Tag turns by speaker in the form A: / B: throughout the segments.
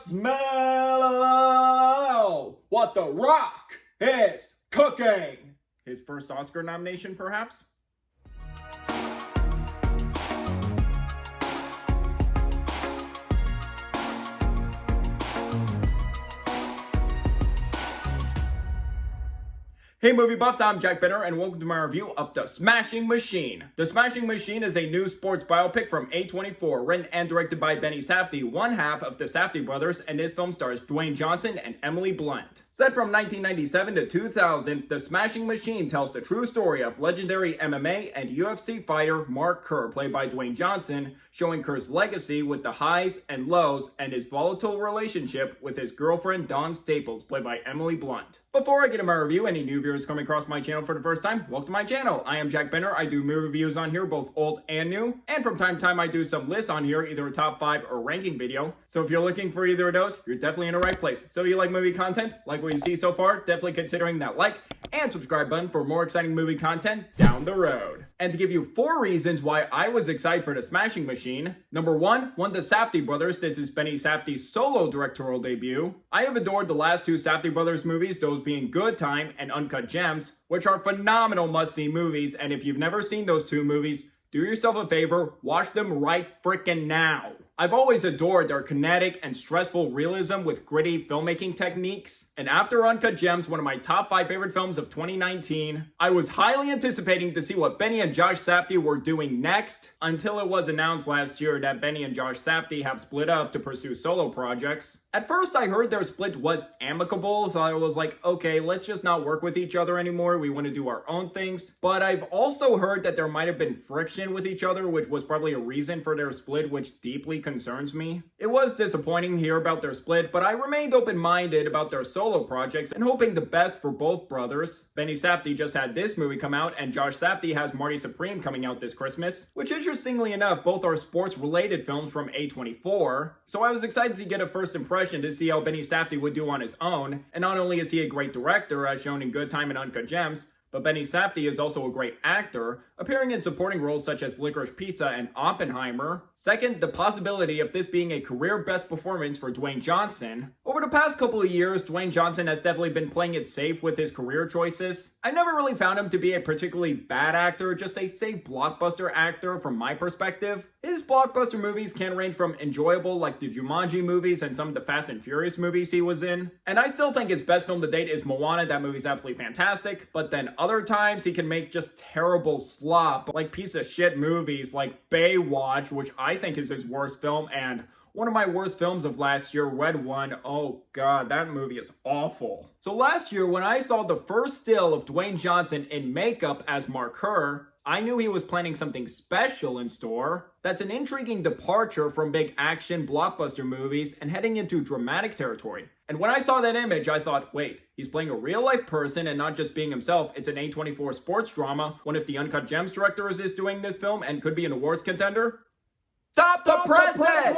A: smell what The Rock is cooking. His first Oscar nomination, perhaps? Hey movie buffs, I'm Jack Benner and welcome to my review of The Smashing Machine. The Smashing Machine is a new sports biopic from A24, written and directed by Benny Safdie, one half of the Safdie brothers, and this film stars Dwayne Johnson and Emily Blunt. Set from 1997 to 2000, The Smashing Machine tells the true story of legendary MMA and UFC fighter Mark Kerr, played by Dwayne Johnson, showing Kerr's legacy with the highs and lows and his volatile relationship with his girlfriend Dawn Staples, played by Emily Blunt. Before I get into my review, any new viewers coming across my channel for the first time, welcome to my channel. I am Jack Benner. I do movie reviews on here, both old and new, and from time to time I do some lists on here, either a top 5 or ranking video. So if you're looking for either of those, you're definitely in the right place. So if you like movie content, like what you see so far, definitely considering that like and subscribe button for more exciting movie content down the road. And to give you 4 reasons why I was excited for The Smashing Machine. Number 1, one of the Safdie brothers. This is Benny Safdie's solo directorial debut. I have adored the last 2 Safdie brothers movies, those being Good Time and Uncut Gems, which are phenomenal must-see movies, and if you've never seen those 2 movies, do yourself a favor, watch them right frickin' now. I've always adored their kinetic and stressful realism with gritty filmmaking techniques. And after Uncut Gems, one of my top 5 favorite films of 2019, I was highly anticipating to see what Benny and Josh Safdie were doing next, until it was announced last year that Benny and Josh Safdie have split up to pursue solo projects. At first I heard their split was amicable, so I was like, okay, let's just not work with each other anymore, we want to do our own things. But I've also heard that there might have been friction with each other, which was probably a reason for their split, which deeply concerns me. It was disappointing to hear about their split, but I remained open-minded about their solo projects and hoping the best for both brothers. Benny Safdie just had this movie come out, and Josh Safdie has Marty Supreme coming out this Christmas, which interestingly enough, both are sports-related films from A24. So I was excited to get a first impression to see how Benny Safdie would do on his own, and not only is he a great director as shown in Good Time and Uncut Gems, but Benny Safdie is also a great actor, appearing in supporting roles such as Licorice Pizza and Oppenheimer. Second, the possibility of this being a career best performance for Dwayne Johnson. Over the past couple of years, Dwayne Johnson has definitely been playing it safe with his career choices. I never really found him to be a particularly bad actor, just a safe blockbuster actor from my perspective. His blockbuster movies can range from enjoyable like the Jumanji movies and some of the Fast and Furious movies he was in. And I still think his best film to date is Moana. That movie's absolutely fantastic, but then other times he can make just terrible slop, like piece of shit movies like Baywatch, which I think is his worst film, and one of my worst films of last year, Red One. Oh god, that movie is awful. So last year when I saw the first still of Dwayne Johnson in makeup as Mark Kerr, I knew he was planning something special in store. That's an intriguing departure from big action blockbuster movies and heading into dramatic territory. And when I saw that image, I thought, wait, he's playing a real-life person and not just being himself. It's an A24 sports drama. What if the Uncut Gems director is doing this film and could be an awards contender? Stop the presses!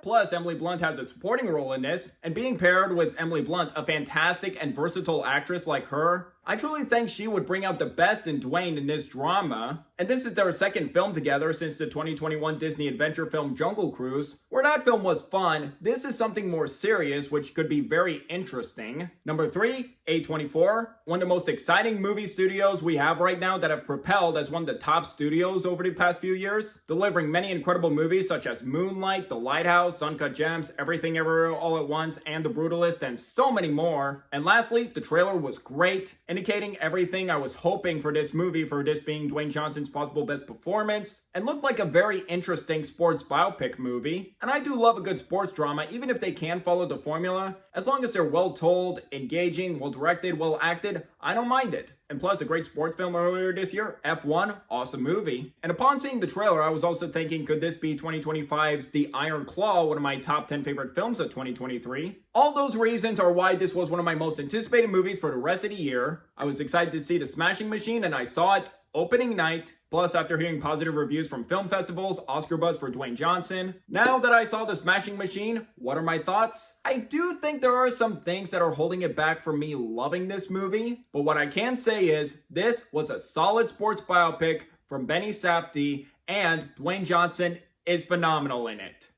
A: Plus, Emily Blunt has a supporting role in this, and being paired with Emily Blunt, a fantastic and versatile actress like her, I truly think she would bring out the best in Dwayne in this drama. And this is their second film together since the 2021 Disney adventure film Jungle Cruise. Where that film was fun, this is something more serious, which could be very interesting. Number 3, A24. One of the most exciting movie studios we have right now that have propelled as one of the top studios over the past few years, delivering many incredible movies such as Moonlight, The Lighthouse, Uncut Gems, Everything Everywhere All at Once, and The Brutalist, and so many more. And lastly, the trailer was great, indicating everything I was hoping for this movie, for this being Dwayne Johnson's possible best performance, and looked like a very interesting sports biopic movie. And I do love a good sports drama, even if they can follow the formula. As long as they're well told, engaging, well directed, well acted, I don't mind it. And plus, a great sports film earlier this year, F1, awesome movie. And upon seeing the trailer, I was also thinking, could this be 2025's The Iron Claw, one of my top 10 favorite films of 2023? All those reasons are why this was one of my most anticipated movies for the rest of the year. I was excited to see The Smashing Machine, and I saw it opening night. Plus, after hearing positive reviews from film festivals, Oscar buzz for Dwayne Johnson. Now that I saw The Smashing Machine, what are my thoughts? I do think there are some things that are holding it back from me loving this movie, but what I can say is this was a solid sports biopic from Benny Safdie, and Dwayne Johnson is phenomenal in it.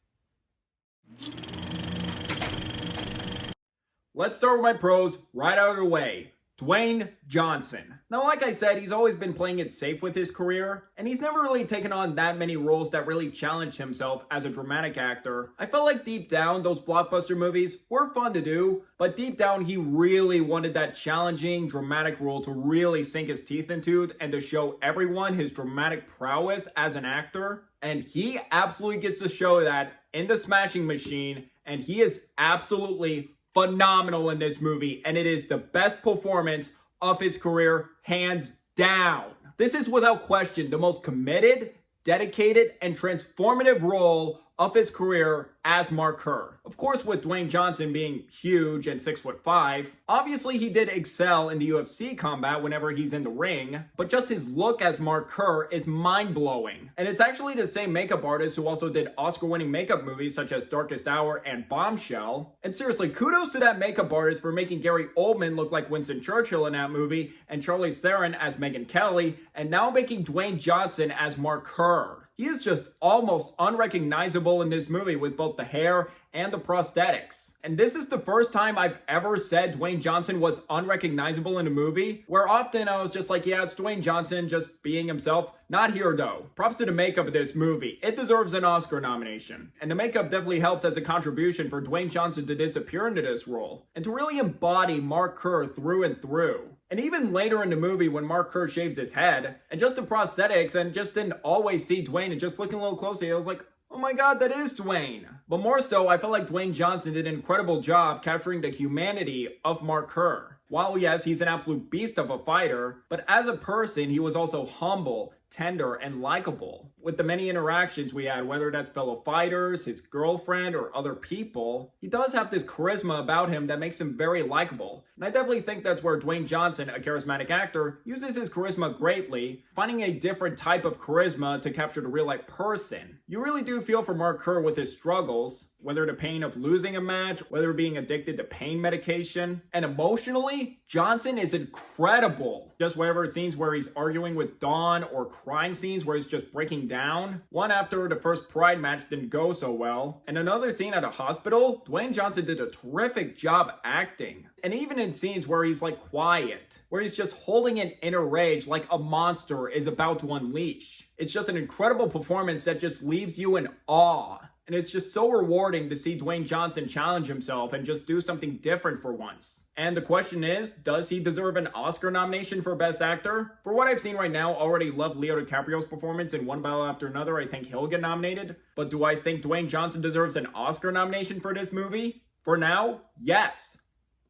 A: Let's start with my pros right out of the way. Dwayne Johnson. Now, like I said, he's always been playing it safe with his career, and he's never really taken on that many roles that really challenged himself as a dramatic actor. I felt like deep down, those blockbuster movies were fun to do, but deep down, he really wanted that challenging, dramatic role to really sink his teeth into and to show everyone his dramatic prowess as an actor. And he absolutely gets to show that in The Smashing Machine, and he is absolutely phenomenal in this movie, and it is the best performance of his career, hands down. This is without question the most committed, dedicated, and transformative role of his career as Mark Kerr. Of course, with Dwayne Johnson being huge and 6'5", obviously he did excel in the UFC combat whenever he's in the ring, but just his look as Mark Kerr is mind-blowing. And it's actually the same makeup artist who also did Oscar-winning makeup movies such as Darkest Hour and Bombshell. And seriously, kudos to that makeup artist for making Gary Oldman look like Winston Churchill in that movie, and Charlize Theron as Megyn Kelly, and now making Dwayne Johnson as Mark Kerr. He is just almost unrecognizable in this movie with both the hair and the prosthetics. And this is the first time I've ever said Dwayne Johnson was unrecognizable in a movie, where often I was just like, yeah, it's Dwayne Johnson just being himself. Not here though. Props to the makeup of this movie. It deserves an Oscar nomination. And the makeup definitely helps as a contribution for Dwayne Johnson to disappear into this role, and to really embody Mark Kerr through and through. And even later in the movie when Mark Kerr shaves his head, and just the prosthetics, and just didn't always see Dwayne, and just looking a little closely, I was like, oh my god, that is Dwayne. But more so, I felt like Dwayne Johnson did an incredible job capturing the humanity of Mark Kerr. While yes, he's an absolute beast of a fighter, but as a person, he was also humble, tender, and likable. With the many interactions we had, whether that's fellow fighters, his girlfriend, or other people, he does have this charisma about him that makes him very likable. And I definitely think that's where Dwayne Johnson, a charismatic actor, uses his charisma greatly, finding a different type of charisma to capture the real-life person. You really do feel for Mark Kerr with his struggles, whether the pain of losing a match, whether being addicted to pain medication. And emotionally, Johnson is incredible. Just whatever scenes where he's arguing with Dawn, or crying scenes where he's just breaking down. One after the first Pride match didn't go so well. And another scene at a hospital, Dwayne Johnson did a terrific job acting. And even in scenes where he's like quiet, where he's just holding an inner rage like a monster is about to unleash. It's just an incredible performance that just leaves you in awe. And it's just so rewarding to see Dwayne Johnson challenge himself and just do something different for once. And the question is, does he deserve an Oscar nomination for Best Actor? For what I've seen right now, already love Leo DiCaprio's performance in one battle after another. I think he'll get nominated. But do I think Dwayne Johnson deserves an Oscar nomination for this movie? For now, yes.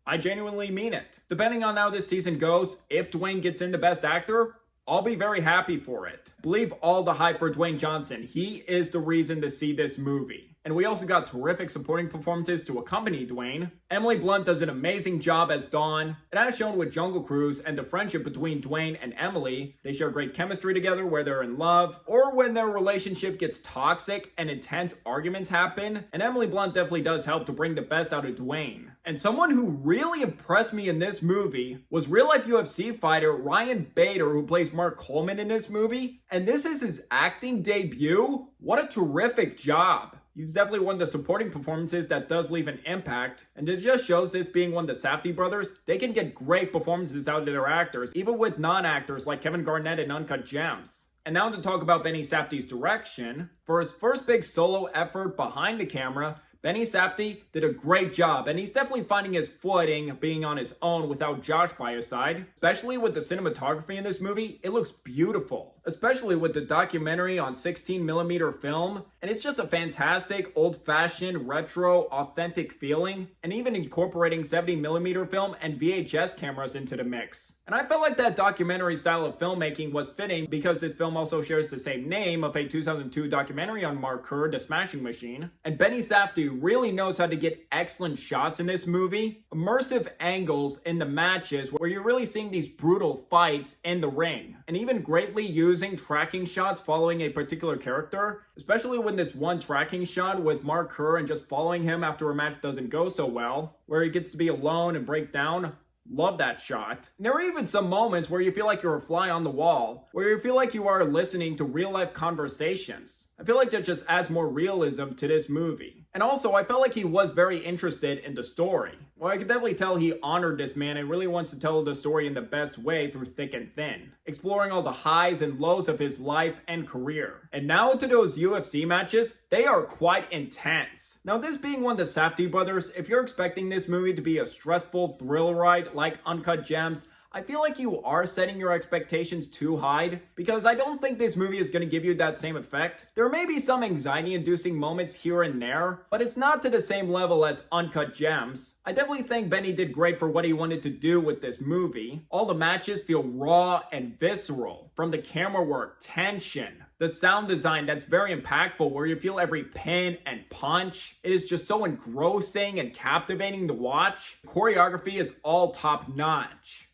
A: I genuinely mean it. Depending on how this season goes, if Dwayne gets into Best Actor, I'll be very happy for it. Believe all the hype for Dwayne Johnson. He is the reason to see this movie. And we also got terrific supporting performances to accompany Dwayne. Emily Blunt does an amazing job as Dawn, and as shown with Jungle Cruise and the friendship between Dwayne and Emily, they share great chemistry together where they're in love, or when their relationship gets toxic and intense arguments happen, and Emily Blunt definitely does help to bring the best out of Dwayne. And someone who really impressed me in this movie was real-life UFC fighter Ryan Bader, who plays Mark Coleman in this movie, and this is his acting debut. What a terrific job. He's definitely one of the supporting performances that does leave an impact, and it just shows this being one of the Safdie brothers, they can get great performances out of their actors, even with non-actors like Kevin Garnett in Uncut Gems. And now to talk about Benny Safdie's direction. For his first big solo effort behind the camera, Benny Safdie did a great job, and he's definitely finding his footing being on his own without Josh by his side. Especially with the cinematography in this movie, it looks beautiful. Especially with the documentary on 16mm film, and it's just a fantastic, old-fashioned, retro, authentic feeling, and even incorporating 70mm film and VHS cameras into the mix. And I felt like that documentary style of filmmaking was fitting because this film also shares the same name of a 2002 documentary on Mark Kerr, The Smashing Machine. And Benny Safdie really knows how to get excellent shots in this movie, immersive angles in the matches where you're really seeing these brutal fights in the ring, and even greatly using tracking shots following a particular character, especially when this one tracking shot with Mark Kerr and just following him after a match doesn't go so well, where he gets to be alone and break down. Love that shot. And there are even some moments where you feel like you're a fly on the wall, where you feel like you are listening to real life conversations. I feel like that just adds more realism to this movie. And also, I felt like he was very interested in the story. Well, I could definitely tell he honored this man and really wants to tell the story in the best way through thick and thin, exploring all the highs and lows of his life and career. And now to those UFC matches, they are quite intense. Now, this being one of the Safdie brothers, if you're expecting this movie to be a stressful thrill ride like Uncut Gems, I feel like you are setting your expectations too high, because I don't think this movie is going to give you that same effect. There may be some anxiety-inducing moments here and there, but it's not to the same level as Uncut Gems. I definitely think Benny did great for what he wanted to do with this movie. All the matches feel raw and visceral, from the camera work, tension, the sound design that's very impactful where you feel every pin and punch. It is just so engrossing and captivating to watch. The choreography is all top-notch.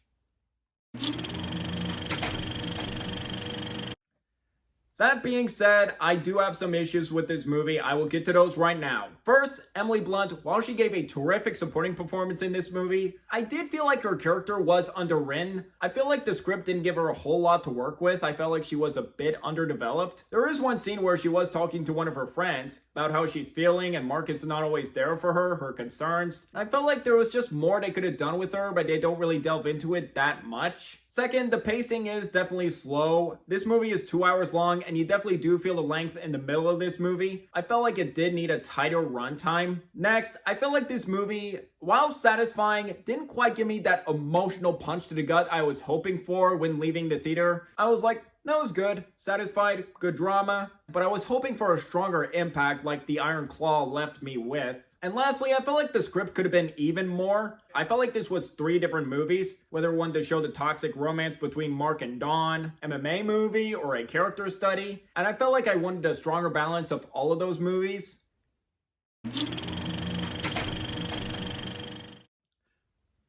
A: That being said, I do have some issues with this movie. I will get to those right now. First, Emily Blunt, while she gave a terrific supporting performance in this movie, I did feel like her character was underwritten. I feel like the script didn't give her a whole lot to work with. I felt like she was a bit underdeveloped. There is one scene where she was talking to one of her friends about how she's feeling and Marcus is not always there for her concerns. I felt like there was just more they could have done with her, but they don't really delve into it that much. Second, the pacing is definitely slow. This movie is 2 hours long, and you definitely do feel the length in the middle of this movie. I felt like it did need a tighter runtime. Next, I felt like this movie, while satisfying, didn't quite give me that emotional punch to the gut I was hoping for when leaving the theater. I was like, that was good, satisfied, good drama, but I was hoping for a stronger impact like the Iron Claw left me with. And lastly, I felt like the script could have been even more. I felt like this was 3 different movies, whether one to show the toxic romance between Mark and Dawn, MMA movie, or a character study. And I felt like I wanted a stronger balance of all of those movies.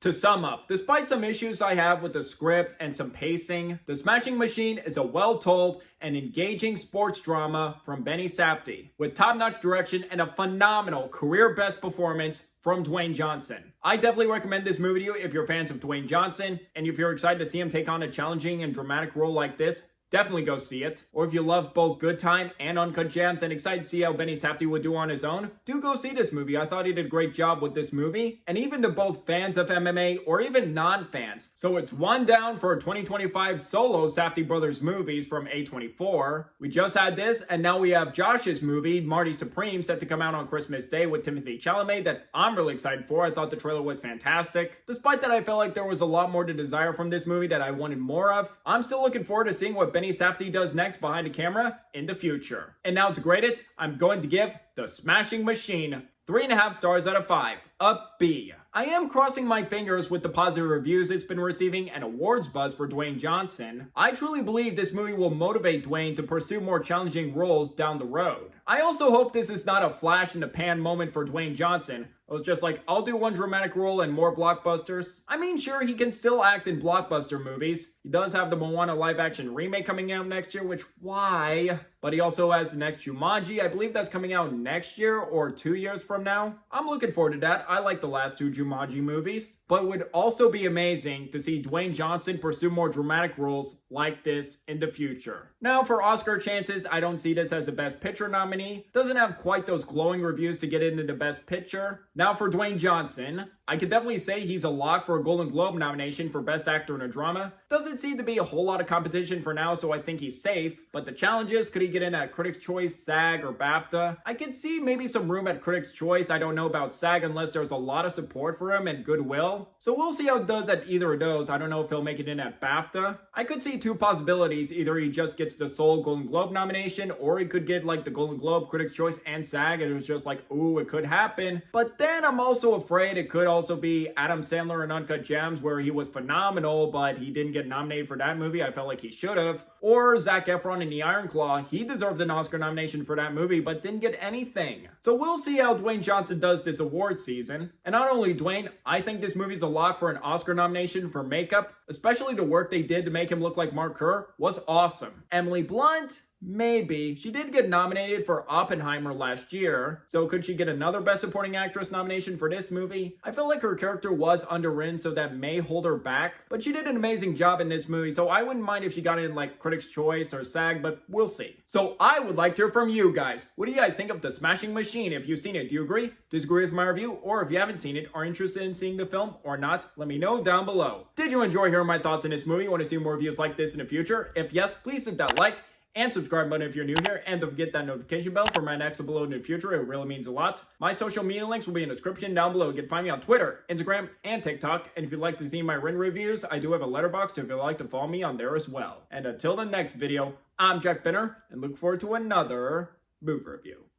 A: To sum up, despite some issues I have with the script and some pacing, The Smashing Machine is a well-told and engaging sports drama from Benny Safdie, with top-notch direction and a phenomenal career-best performance from Dwayne Johnson. I definitely recommend this movie to you if you're fans of Dwayne Johnson, and if you're excited to see him take on a challenging and dramatic role like this, definitely go see it. Or if you love both Good Time and Uncut Gems and excited to see how Benny Safdie would do on his own, do go see this movie. I thought he did a great job with this movie. And even to both fans of MMA or even non-fans. So it's one down for 2025 solo Safdie Brothers movies from A24. We just had this, and now we have Josh's movie, Marty Supreme, set to come out on Christmas Day with Timothée Chalamet that I'm really excited for. I thought the trailer was fantastic. Despite that, I felt like there was a lot more to desire from this movie that I wanted more of. I'm still looking forward to seeing what Benny Safdie does next behind the camera in the future. And now to grade it, I'm going to give The Smashing Machine 3.5 stars out of 5, a B. I am crossing my fingers with the positive reviews it's been receiving and awards buzz for Dwayne Johnson. I truly believe this movie will motivate Dwayne to pursue more challenging roles down the road. I also hope this is not a flash in the pan moment for Dwayne Johnson. It was just like, I'll do one dramatic role and more blockbusters. I mean, sure, he can still act in blockbuster movies. He does have the Moana live-action remake coming out next year, which, why? But he also has the next Jumanji. I believe that's coming out next year or 2 years from now. I'm looking forward to that. I like the last 2 Jumanji movies. But it would also be amazing to see Dwayne Johnson pursue more dramatic roles like this in the future. Now, for Oscar chances, I don't see this as the Best Picture nominee. Doesn't have quite those glowing reviews to get into the Best Picture. Now, for Dwayne Johnson, I could definitely say he's a lock for a Golden Globe nomination for Best Actor in a Drama. Doesn't seem to be a whole lot of competition for now, so I think he's safe. But the challenge is, could he get in at Critics' Choice, SAG, or BAFTA? I could see maybe some room at Critics' Choice. I don't know about SAG unless there's a lot of support for him and goodwill. So we'll see how it does at either of those. I don't know if he'll make it in at BAFTA. I could see 2 possibilities. Either he just gets the sole Golden Globe nomination, or he could get like the Golden Globe, Critics' Choice, and SAG, and it was just like, ooh, it could happen. But then I'm also afraid it could also be Adam Sandler in Uncut Gems, where he was phenomenal, but he didn't get nominated for that movie. I felt like he should have. Or Zac Efron in The Iron Claw. He deserved an Oscar nomination for that movie, but didn't get anything. So we'll see how Dwayne Johnson does this award season. And not only Dwayne, I think this movie's a lock for an Oscar nomination for makeup, especially the work they did to make him look like Mark Kerr was awesome. Emily Blunt, Maybe. She did get nominated for Oppenheimer last year, so could she get another Best Supporting Actress nomination for this movie? I feel like her character was underwritten, so that may hold her back, but she did an amazing job in this movie, so I wouldn't mind if she got in like Critics' Choice or SAG, but we'll see. So I would like to hear from you guys. What do you guys think of The Smashing Machine? If you've seen it, do you agree, disagree with my review, or if you haven't seen it, are interested in seeing the film or not, let me know down below. Did you enjoy hearing my thoughts on this movie? Want to see more reviews like this in the future? If yes, please hit that like and subscribe button if you're new here, and don't forget that notification bell for my next upload in the future. It really means a lot. My social media links will be in the description down below. You can find me on Twitter, Instagram, and TikTok. And if you'd like to see my written reviews, I do have a letterbox if you'd like to follow me on there as well. And until the next video, I'm Jack Benner, and look forward to another movie review.